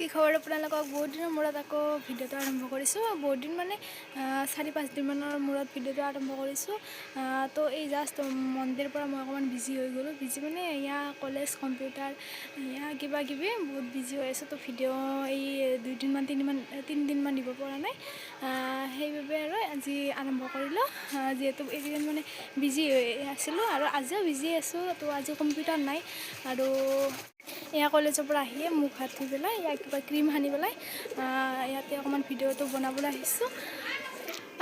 কি খবৰ আপোনালোকক বহুত দিনৰ মূৰত আকৌ ভিডিঅ'টো আৰম্ভ কৰিছোঁ বহুত দিন মানে 4-5 দিনমানৰ মূৰত ভিডিঅ'টো আৰম্ভ কৰিছোঁ তো এই জাষ্ট মন্দিৰৰ পৰা মই অকণমান বিজি হৈ গ'লোঁ বিজি মানে এয়া কলেজ কম্পিউটাৰ এয়া কিবা কিবি বহুত বিজি হৈ আছোঁ তো ভিডিঅ' এই 3 দিনমান দিব পৰা নাই সেইবাবে আৰু আজি আৰম্ভ কৰিলোঁ যিহেতু এইকেইদিন মানে বিজি হৈ আছিলোঁ আৰু আজিও বিজি আছোঁ তো আজি কম্পিউটাৰ নাই আৰু এয়া কলেজৰ পৰা আহিয়ে মুখ হাত ধুই পেলাই ইয়াত কিবা ক্ৰীম সানি পেলাই ইয়াতে অকণমান ভিডিঅ'টো বনাবলৈ আহিছোঁ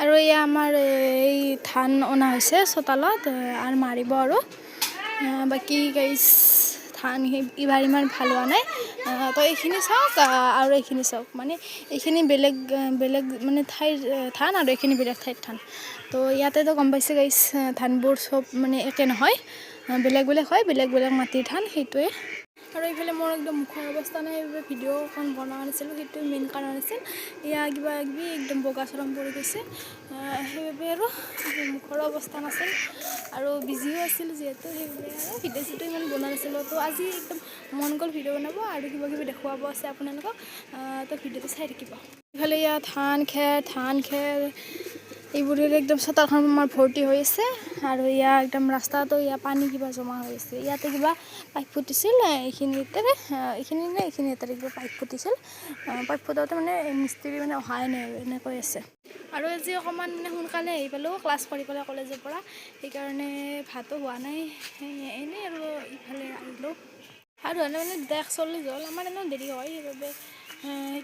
আৰু এয়া আমাৰ এই ধান অনা হৈছে চোতালত আৰু মাৰিব আৰু বাকী গাইছ ধান এইবাৰ ইমান ভাল হোৱা নাই তো এইখিনি চাওক আৰু এইখিনি চাওক মানে এইখিনি বেলেগ মানে ঠাইৰ ধান আৰু এইখিনি বেলেগ ঠাইৰ ধান তো ইয়াতেতো গম পাইছে গাইছ ধানবোৰ চব মানে একে নহয় বেলেগ হয় বেলেগ মাটিৰ ধান সেইটোৱে আৰু এইফালে মোৰ একদম মুখৰ অৱস্থা নাই সেইবাবে ভিডিঅ' এখন বনোৱা নাছিলোঁ সেইটোৱে মেইন কাৰণ আছিল এয়া কিবা কিবি একদম বগা চৰম পৰি গৈছে সেইবাবে আৰু মুখৰ অৱস্থা নাছিল আৰু বিজিও আছিল যিহেতু সেইবাবে আৰু ভিডিঅ' ইমান বনোৱা নাছিলোঁ তো আজি একদম মন গ'ল ভিডিঅ' বনাব আৰু কিবা কিবি দেখুৱাব আছে আপোনালোকক তো ভিডিঅ'টো চাই থাকিব ইফালে ইয়াত ধান খেৰ এইবোৰেৰে একদম চোতালখন আমাৰ ভৰ্তি হৈ আছে আৰু ইয়াৰ একদম ৰাস্তাটো ইয়াৰ পানী কিবা জমা হৈ আছে ইয়াতে কিবা পাইপ ফুটিছিল এইখিনিতে কিবা পাইপ ফুটিছিল পাইপ ফুটাওঁতে মানে মিস্ত্ৰী মানে অহাই নাই আৰু এনেকৈ আছে আৰু আজি অকণমান মানে সোনকালে আহি পালোঁ ক্লাছ কৰি পেলাই কলেজৰ পৰা সেইকাৰণে ভাতো হোৱা নাই এনেই আৰু ইফালে আহিলোঁ আৰু হ'লে মানে 1:40 হ'ল আমাৰ এনেও দেৰি হয় সেইবাবে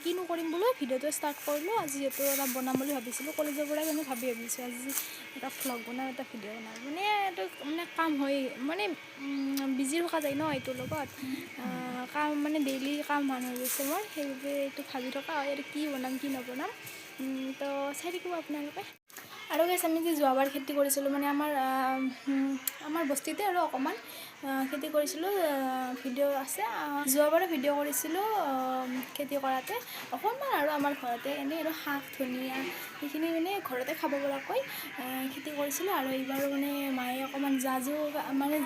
কিনো কৰিম বোলো ভিডিঅ'টো ষ্টাৰ্ট কৰিলোঁ আজি যিহেতু অলপ বনাম বুলি ভাবিছিলোঁ কলেজৰ পৰাই মানে ভাবিছোঁ আজি এটা ভ্লগ বনাম এটা ভিডিঅ' বনাম মানে এইটো মানে কাম হয় মানে বিজি থকা যায় ন এইটোৰ লগত কাম মানে ডেইলি কাম হৈ গৈছে মোৰ সেইবাবে এইটো ভাবি থকা হয় আৰু কি বনাম কি নবনাম তো চাই থাকিব আপোনালোকে আৰু গাইছ আমি যে যোৱাবাৰ খেতি কৰিছিলোঁ মানে আমাৰ বস্তিতে আৰু অকণমান খেতি কৰিছিলোঁ ভিডিঅ' আছে যোৱাবাৰে ভিডিঅ' কৰিছিলোঁ খেতি কৰাতে অকণমান আৰু আমাৰ ঘৰতে এনেই আৰু শাক ধনিয়া সেইখিনি মানে ঘৰতে খাব পৰাকৈ খেতি কৰিছিলোঁ আৰু এইবাৰো মানে মায়ে অকণমান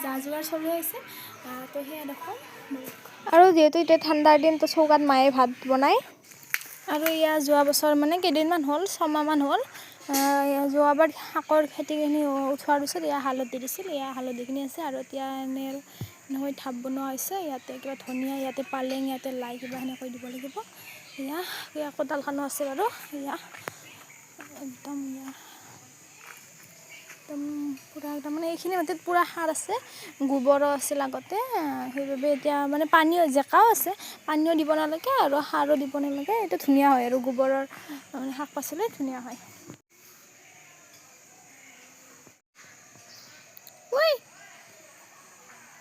যা যোগাৰ চলি আছে তো সেয়া দেখোন আৰু যিহেতু এতিয়া ঠাণ্ডাৰ দিন তো চৌকাত মায়ে ভাত বনায় আৰু এয়া যোৱা বছৰ মানে কেইদিনমান হ'ল 6 মাহমান হ'ল যোৱাবাৰ শাকৰ খেতিখিনি উঠোৱাৰ পিছত এয়া হালধি দিছিল এয়া হালধিখিনি আছে আৰু এতিয়া এনেই আৰু এনেকৈ ঢাপ বনোৱা হৈছে ইয়াতে কিবা ধনিয়া ইয়াতে পালেং ইয়াতে লাই কিবা সেনেকৈ দিব লাগিব এয়া কোদালখনো আছে বাৰু এয়া একদম পূৰা একদম মানে এইখিনি মাটিত পূৰা সাৰ আছে গোবৰো আছিল আগতে সেইবাবে এতিয়া মানে পানীও জেকাও আছে পানীও দিব নালাগে আৰু সাৰো দিব নালাগে এইটো ধুনীয়া হয় আৰু গোবৰৰ মানে শাক পাচলি ধুনীয়া হয়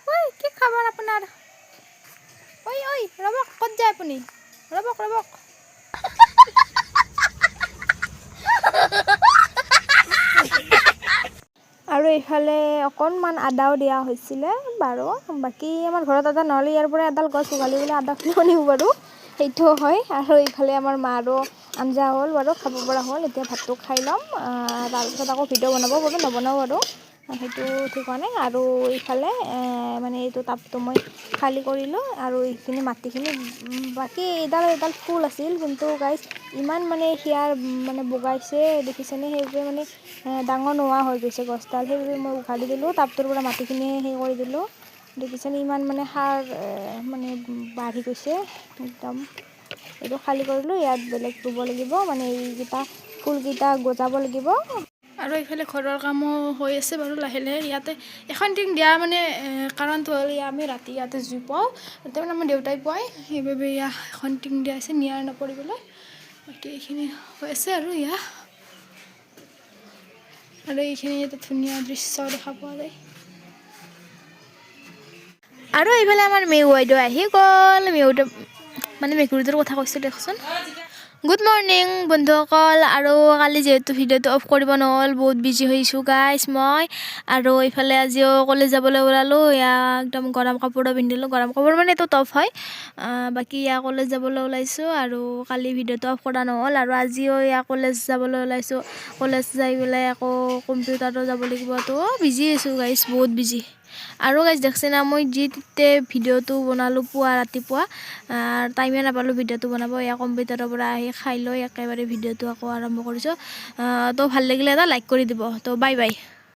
ঐ কি খবৰ আপোনাৰ ঐ ৰ'বক ক'ত যায় আপুনি ৰ'বক আৰু এইফালে অকণমান আদাও দিয়া হৈছিলে বাৰু বাকী আমাৰ ঘৰত আদা নহ'লে ইয়াৰ পৰা এডাল গছ উঘালি পেলাই আদাখিনিও নিওঁ বাৰু সেইটোও হয় আৰু এইফালে আমাৰ মাৰো আঞ্জা হ'ল বাৰু খাব পৰা হ'ল এতিয়া ভাতটো খাই ল'ম তাৰপিছত আকৌ ভিডিঅ' বনাব পাৰোঁ নবনাও বাৰু সেইটো ঠিক হোৱা নাই আৰু এইফালে মানে এইটো টাবটো মই খালী কৰিলোঁ আৰু এইখিনি মাটিখিনি বাকী এডাল ফুল আছিল কিন্তু গাইছ ইমান মানে সিয়াৰ মানে বগাইছে দেখিছেনে সেইবাবে মানে ডাঙৰ নোহোৱা হৈ গৈছে গছডাল সেইবাবে মই উঘালি দিলোঁ টাবটোৰ পৰা মাটিখিনি সেই কৰি দিলোঁ দেখিছেনে ইমান মানে সাৰ মানে বাঢ়ি গৈছে একদম এইটো খালী কৰিলোঁ ইয়াত বেলেগ ৰুব লাগিব মানে এইকেইটা ফুলকেইটা গজাব লাগিব আৰু এইফালে ঘৰৰ কামো হৈ আছে বাৰু লাহে ইয়াতে এখন টিং দিয়া মানে কাৰণটো হ'ল আমি ৰাতি ইয়াতে জুই পাওঁ তাতে মানে আমাৰ দেউতাই পুৱায় সেইবাবে এখন টিং দিয়া আছে নিয়াৰ নপৰিবলৈ বাকী এইখিনি হৈ আছে আৰু আৰু এইখিনি এটা ধুনীয়া দৃশ্য দেখা পোৱা যায় আৰু এইফালে আমাৰ মেউ বাইদেউ আহি গ'ল মানে মেকুৰীটোৰ কথা কৈছোঁ দিয়কচোন গুড মৰ্ণিং বন্ধুসকল আৰু কালি যিহেতু ভিডিঅ'টো অফ কৰিব নহ'ল বহুত বিজি হৈছোঁ গাইছ মই আৰু এইফালে আজিও কলেজ যাবলৈ ওলালোঁ একদম গৰম কাপোৰো পিন্ধিলোঁ গৰম কাপোৰ মানে এইটো টপ হয় বাকী কলেজ যাবলৈ ওলাইছোঁ আৰু কালি ভিডিঅ'টো অফ কৰা নহ'ল আৰু আজিও কলেজ যাবলৈ ওলাইছোঁ কলেজ যাই পেলাই আকৌ কম্পিউটাৰো যাব লাগিব তো বিজি আছোঁ গাইছ বহুত বিজি আৰু গাইজ দেখছে না মই যিতে ভিডিঅ'টো বনালোঁ পুৱা ৰাতিপুৱা টাইমে নাপালোঁ ভিডিঅ'টো বনাব। এয়া কম্পিউটাৰৰ পৰা আহি খাই লৈ একেবাৰে ভিডিঅ'টো আকৌ আৰম্ভ কৰিছোঁ। তো ভাল লাগিলে এটা লাইক কৰি দিব। তো বাই বাই।